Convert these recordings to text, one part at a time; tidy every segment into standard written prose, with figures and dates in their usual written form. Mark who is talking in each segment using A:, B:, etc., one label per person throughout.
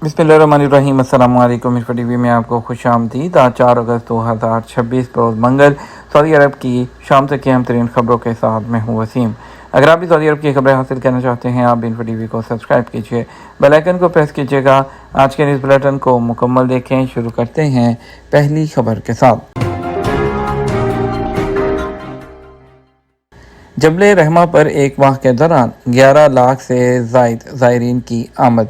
A: बिस्मिल्लाहिर्रहमानिर्रहीम। अस्सलाम वालेकुम। मिस्टर टीवी में आपको खुश आमदीद। आज 4 अगस्त 2026 रोज़ मंगल सऊदी अरब की शाम तक की अहम तरीन खबरों के साथ मैं हूँ वसीम। अगर आप भी सऊदी अरब की खबरें हासिल करना चाहते हैं, आप इन्फो टीवी को सब्सक्राइब कीजिए, बेल आइकन को प्रेस कीजिएगा। आज के न्यूज़ बुलेटिन को मुकम्मल देखें। शुरू करते हैं पहली खबर के साथ। जबल रहमा पर एक माह के दौरान 11 लाख से ज़ायद ज़ायरीन की आमद।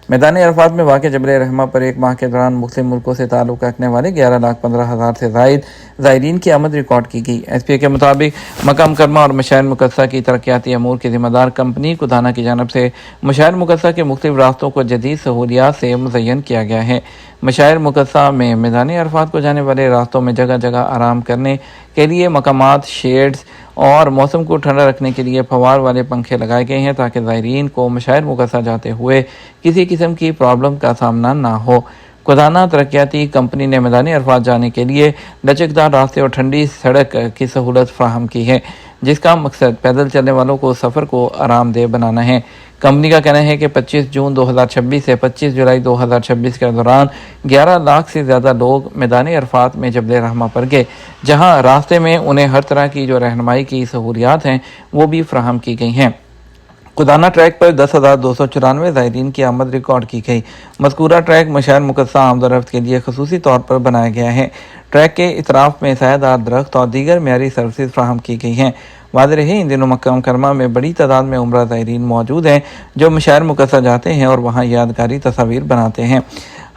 A: मैदान अरफात में वाक़ जबल रहमा पर एक माह के दौरान मुख्तलिफ मुल्कों से ताल्लुक़ रखने वाले 11,15,000 से ज़ायद ज़ायरीन की आमद रिकॉर्ड की गई। SPA के मुताबिक मक्का मुकरमा और मशाइर मुकद्दसा की तरक्याती अमूर की ज़िम्मेदार कंपनी कुदाना की जानब से मशाइर मुकद्दसा के मुख्तलिफ रास्तों को जदीद सहूलियात से मुज़य्यन किया गया है। मशाइर मुकद्दसा में मैदान अरफात को जाने वाले रास्तों में जगह जगह आराम करने के लिए मकामात, शेड्स और मौसम को ठंडा रखने के लिए फवार वाले पंखे लगाए गए हैं, ताकि ज़ायरीन को मशाइर मुकद्दसा जाते हुए किसी किस्म की प्रॉब्लम का सामना ना हो। कुदाना तरक्याती कंपनी ने मैदानी अरफात जाने के लिए लचकदार रास्ते और ठंडी सड़क की सहूलत फ्राहम की है, जिसका मकसद पैदल चलने वालों को सफ़र को आरामदेह बनाना है। कंपनी का कहना है कि 25 जून 2026 से 25 जुलाई 2026 के दौरान 11 लाख से ज़्यादा लोग मैदानी अरफात में जबल रहमा पर गए, जहां रास्ते में उन्हें हर तरह की जो रहनुमाई की सहूलियात हैं वो भी फ्राहम की गई हैं। कुदाना ट्रैक पर 10,294 ज़ायरीन की आमद रिकॉर्ड की गई। मज़कूरा ट्रैक मशाइर मुकद्दसा आमदोरफ्त के लिए खसूसी तौर पर बनाया गया है। ट्रैक के इतराफ़ में सायादार दरख्त और दीगर मेयारी सर्विसेज फ्राहम की गई हैं। वाज़ेह रहे इन दिनों मक्का मुकरमा में बड़ी तादाद में उम्रा ज़ायरीन मौजूद हैं, जो मशाइर मुकद्दसा जाते हैं और वहाँ यादगारी तस्वीर बनाते हैं।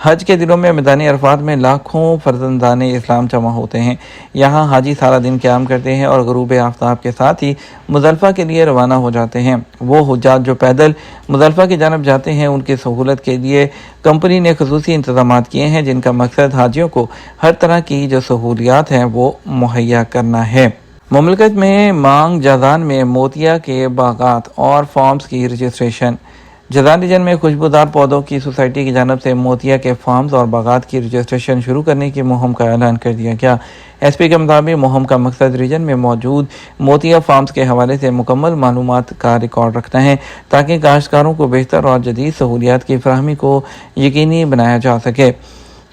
A: हज के दिनों में मैदानी अरफात में लाखों फर्जंदाने इस्लाम जमा होते हैं। यहाँ हाजी सारा दिन क़याम करते हैं और ग़ुरूब आफ्ताब के साथ ही मुज़दलिफ़ा के लिए रवाना हो जाते हैं। वो हुज्जाज जो पैदल मुज़दलिफ़ा की जानब जाते हैं, उनकी सहूलत के लिए कंपनी ने खसूसी इंतज़ामात किए हैं, जिनका मकसद हाजियों को हर तरह की जो सहूलियात हैं वो मुहैया करना है। मुमलकत में मांग जादान में मोतिया के बागात और फार्म्स की रजिस्ट्रेशन। जदान रीजन में खुशबूदार पौधों की सोसाइटी की जानब से मोतिया के फार्म्स और बागात की रजिस्ट्रेशन शुरू करने की मुहिम का ऐलान कर दिया गया। SP के मुताबिक मुहिम का मकसद रीजन में मौजूद मोतिया फार्म्स के हवाले से मुकम्मल मालूमात का रिकॉर्ड रखना है, ताकि काश्तकारों को बेहतर और जदीद सहूलियात की फराहमी को यकीनी बनाया जा सके।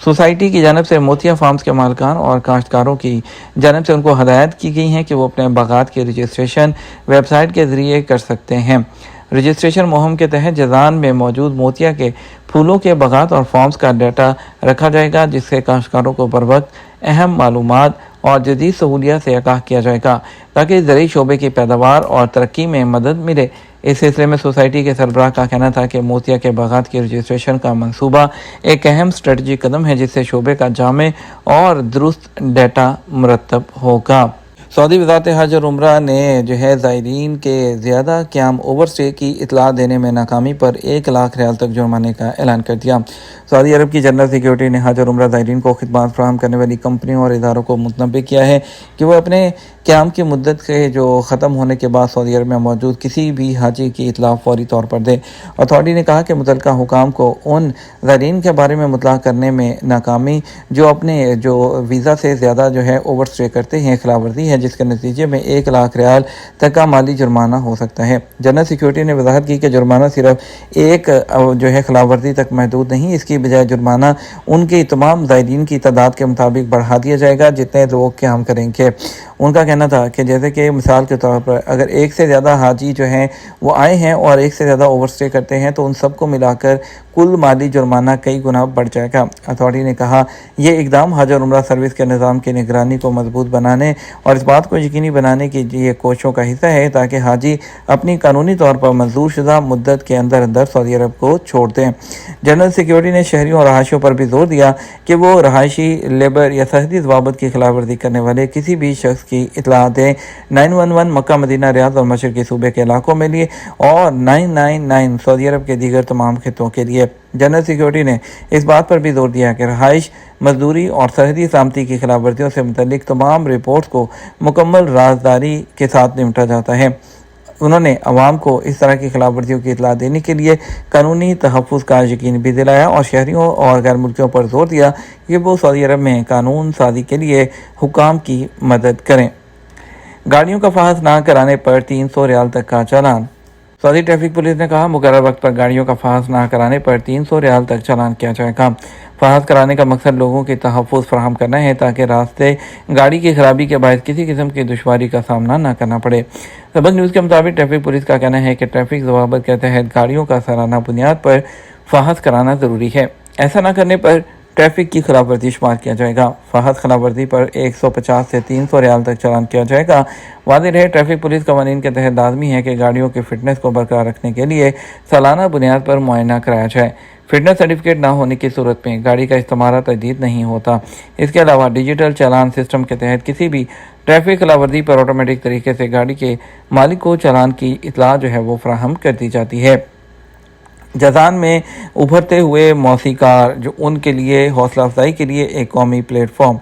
A: सोसाइटी की जानब से मोतिया फार्म्स के मालिकान और काश्तकारों की जानब से उनको हदायत की गई हैं कि वो अपने बागात की रजिस्ट्रेशन वेबसाइट के ज़रिए कर सकते हैं। रजिस्ट्रेशन मुहिम के तहत जज़ान में मौजूद मोतिया के फूलों के बागात और फार्म्स का डाटा रखा जाएगा, जिससे काश्तकारों को बर वक्त अहम मालूमात और जदीद सहूलियत से आगाह किया जाएगा, ताकि ज़रूरी शोबे की पैदावार और तरक्की में मदद मिले। इस सिलसिले में सोसाइटी के सरबराह का कहना था कि मोतिया के बागात की रजिस्ट्रेशन का मंसूबा एक अहम स्ट्रेटजी कदम है, जिससे शोबे का जामे और दुरुस्त डाटा मुरतब होगा। सऊदी वज़ारत हज और उम्रा ने जो है ज़ायरीन के ज़्यादा क़याम ओवर स्टे की इतला देने में नाकामी पर 1 लाख रियाल तक जुर्माने का ऐलान कर दिया। सऊदी अरब की जनरल सिक्योरिटी ने हज और उम्रा ज़ायरीन को खिदमत फराहम करने वाली कंपनियों और इदारों को मुतनब्बे किया है कि वह अपने क़याम की मुद्दत के जो ख़त्म होने के बाद सऊदी अरब में मौजूद किसी भी हाजी की इतला फौरी तौर पर दे। अथॉरिटी ने कहा कि मुतल्लिका हुकाम को उन ज़ायरीन के बारे में मुतला करने में नाकामी जो अपने जो वीज़ा से ज़्यादा जो है ओवर स्टे करते हैं खिलाफ वर्जी है, जिसके नतीजे में 1 लाख रियाल तक का माली जुर्माना हो सकता है। जनरल सिक्योरिटी ने वजाहत की कि जुर्माना सिर्फ एक जो है खिलाफ वर्जी तक महदूद नहीं, इसकी बजाय जुर्माना उनके तमाम ज़ायरीन की तादाद के मुताबिक बढ़ा दिया जाएगा जितने लोग क़याम करेंगे। उनका कहना था कि जैसे कि मिसाल के तौर पर अगर एक से ज़्यादा हाजी जो हैं वो आए हैं और एक से ज़्यादा ओवर स्टे करते हैं, तो उन सबको मिलाकर कुल माली जुर्माना कई गुना बढ़ जाएगा। अथॉरिटी ने कहा यह इकदाम हज और उम्रा सर्विस के निज़ाम की निगरानी को मजबूत बनाने और इस बात को यकीनी बनाने की ये कोशिशों का हिस्सा है, ताकि हाजी अपनी कानूनी तौर पर मंजूर शुदा मुद्दत के अंदर अंदर सऊदी अरब को छोड़ दें। जनरल सिक्योरिटी ने शहरियों और रहायशियों पर भी जोर दिया कि वो रहायशी, लेबर या सरहदी ज़वाबित की खिलाफ वर्जी करने वाले किसी भी शख्स की इतला दें 911 मक्का, मदीना, रियाद और मशरक़ी सूबे के इलाकों में लिए और 999 सऊदी अरब के दीगर तमाम खित्तों के लिए। जनरल सिक्योरिटी ने इस बात पर भी जोर दिया कि रहाइश, मजदूरी और सरहदी सलामती की खिलाफ वर्जियों से मुतल्लिक तमाम रिपोर्ट्स को मुकम्मल राजदारी के साथ निपटा जाता है। उन्होंने अवाम को इस तरह की खिलाफ वर्जियों की इतला देने के लिए कानूनी तहफ़्फ़ुज़ का यकीन भी दिलाया और शहरियों और गैर मुल्कियों पर जोर दिया कि वो सऊदी अरब में कानून साज़ी के लिए हुकाम की मदद करें। गाड़ियों का फहस ना कराने पर 300 रियाल तक का चालान। सऊदी ट्रैफिक पुलिस ने कहा, मुकर्रर वक्त पर गाड़ियों का फहाज ना कराने पर 300 रियाल तक चालान किया जाएगा। फहाज कराने का मकसद लोगों की तहफ़्फ़ुज़ फराहम करना है ताकि रास्ते गाड़ी की खराबी के बायस किसी किस्म की दुश्वारी का सामना न करना पड़े। सबक न्यूज़ के मुताबिक ट्रैफिक पुलिस का कहना है कि ट्रैफिक ज़वाबित के तहत गाड़ियों का सालाना बुनियाद पर फहाज कराना ज़रूरी है। ऐसा न करने पर ट्रैफिक की खिलाफ वर्जी शुमार किया जाएगा। फहद खिलाफ वर्जी पर 150 से 300 रियाल तक चालान किया जाएगा। वाज़ेह रहे, ट्रैफिक पुलिस कवानीन के तहत लाजमी है कि गाड़ियों की फिटनेस को बरकरार रखने के लिए सालाना बुनियाद पर मुआयना कराया जाए। फिटनेस सर्टिफिकेट ना होने की सूरत में गाड़ी का इस्तेमाल तजदीद नहीं होता। इसके अलावा डिजिटल चालान सिस्टम के तहत किसी भी ट्रैफिक खिलाफ वर्जी पर ऑटोमेटिक तरीके से गाड़ी के मालिक को चालान की इतला वो फराहम कर दी जाती है। जज़ान में उभरते हुए मौसीकार उनके लिए हौसला अफजाई के लिए एक कौमी प्लेटफॉर्म।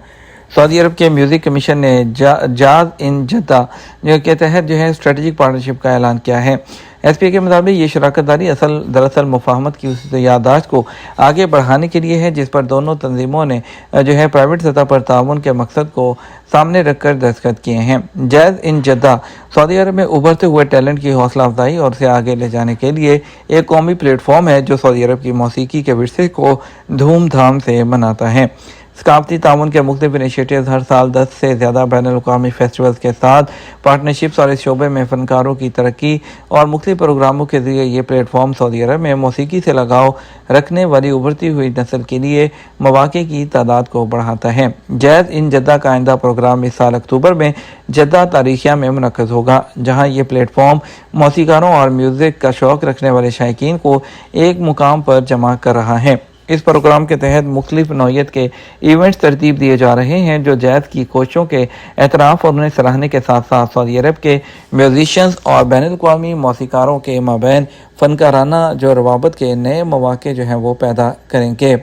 A: सऊदी अरब के म्यूज़िक कमीशन ने जाज़ इन जद्दा के तहत स्ट्रेटजिक पार्टनरशिप का ऐलान किया है। एसपी के मुताबिक ये शराकत दारी दरअसल मुफाहमत की उस याददाश्त को आगे बढ़ाने के लिए है जिस पर दोनों तंजीमों ने प्राइवेट सतह पर ताउन के मकसद को सामने रखकर दस्तखत किए हैं। जाज़ इन जद्दा सऊदी अरब में उभरते हुए टैलेंट की हौसला अफजाई और उसे आगे ले जाने के लिए एक कौमी प्लेटफॉर्म है जो सऊदी अरब की मौसीकी के विरसे को धूमधाम से मनाता है। सकाफती ताउन के मुख्तलिफ इनिशिएटिव्स हर साल 10 से ज़्यादा बैनुल-अक़वामी फेस्टिवल्स के साथ पार्टनरशिप्स और इस शोबे में फ़नकारों की तरक्की और मुख्तलिफ प्रोग्रामों के ज़रिए ये प्लेटफॉर्म सऊदी अरब में मौसीकी से लगाव रखने वाली उभरती हुई नस्ल के लिए मौक़े की तादाद को बढ़ाता है। जाज़ इन जद्दा का आइंदा प्रोग्राम इस साल अक्टूबर में जद्दा तारीखिया में मुनक़्क़द होगा, जहाँ ये प्लेटफॉर्म मौसीकारों और म्यूज़िक का शौक़ रखने वाले शायकीन को एक मुकाम पर जमा कर रहा है। इस प्रोग्राम के तहत मुख्तलिफ नौइयत के इवेंट्स तरतीब दिए जा रहे हैं जो जैज़ की कोशिशों के एतराफ़ और उन्हें सराहने के साथ साथ सऊदी अरब के म्यूजिशियंस और बैनुल-अक़वामी मौसीकारों के माबैन फ़नकाराना रवाबत के नए मौक़े वो पैदा करेंगे।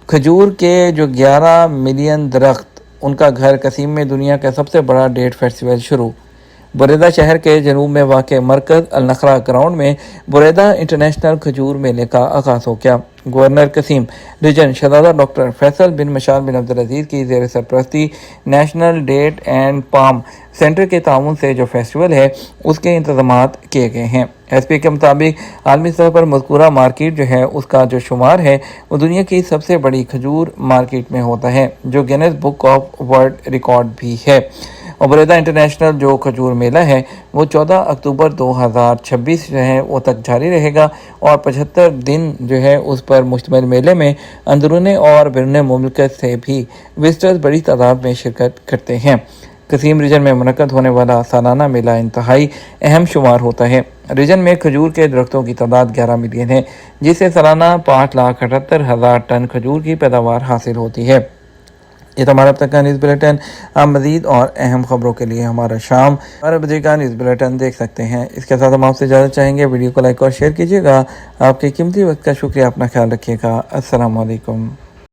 A: खजूर के 11 मिलियन दरख्त, उनका घर कसीम में दुनिया का सबसे बड़ा डेट फेस्टिवल शुरू। बुरेदा शहर के जनूब में वाक़ मरकज़ अल नखरा ग्राउंड में बुरेदा इंटरनेशनल खजूर मेले का आगाज़ हो गया। गवर्नर कसीम रीजन शहज़ादा doctor Faisal bin Mishal bin Abdul Aziz की ज़ेर सरपरस्ती national date and palm centre के ताउन से जो फेस्टिवल है उसके इंतज़ामात किए गए हैं। एसपी के मुताबिक आलमी स्तर पर मज़कूरा मार्केट उसका शुमार है वो दुनिया की सबसे बड़ी खजूर मार्केट में होता है जो Guinness book of world record भी है। और बुरेदा इंटरनेशनल खजूर मेला है वो 14 अक्टूबर 2026 वो तक जारी रहेगा और 75 दिन उस पर मुश्तमिल मेले में अंदरूनी और बैरून मुल्क से भी विजिटर्स बड़ी तादाद में शिरकत करते हैं। कसीम रीजन में मुनक़्क़द होने वाला सालाना मेला इंतहाई अहम शुमार होता है। रीजन में खजूर के दरख्तों की तादाद 11 मिलियन है जिससे सालाना 5,78,000 टन खजूर की पैदावार हासिल होती है। ये तो हमारा अब तक का न्यूज़ बुलेटिन। आप मज़ीद और अहम खबरों के लिए हमारा शाम 12 बजे का न्यूज़ बुलेटिन देख सकते हैं। इसके साथ हम आपसे इजाज़त चाहेंगे। वीडियो को लाइक और शेयर कीजिएगा। आपके कीमती वक्त का शुक्रिया। अपना ख्याल रखिएगा। अस्सलाम वालेकुम।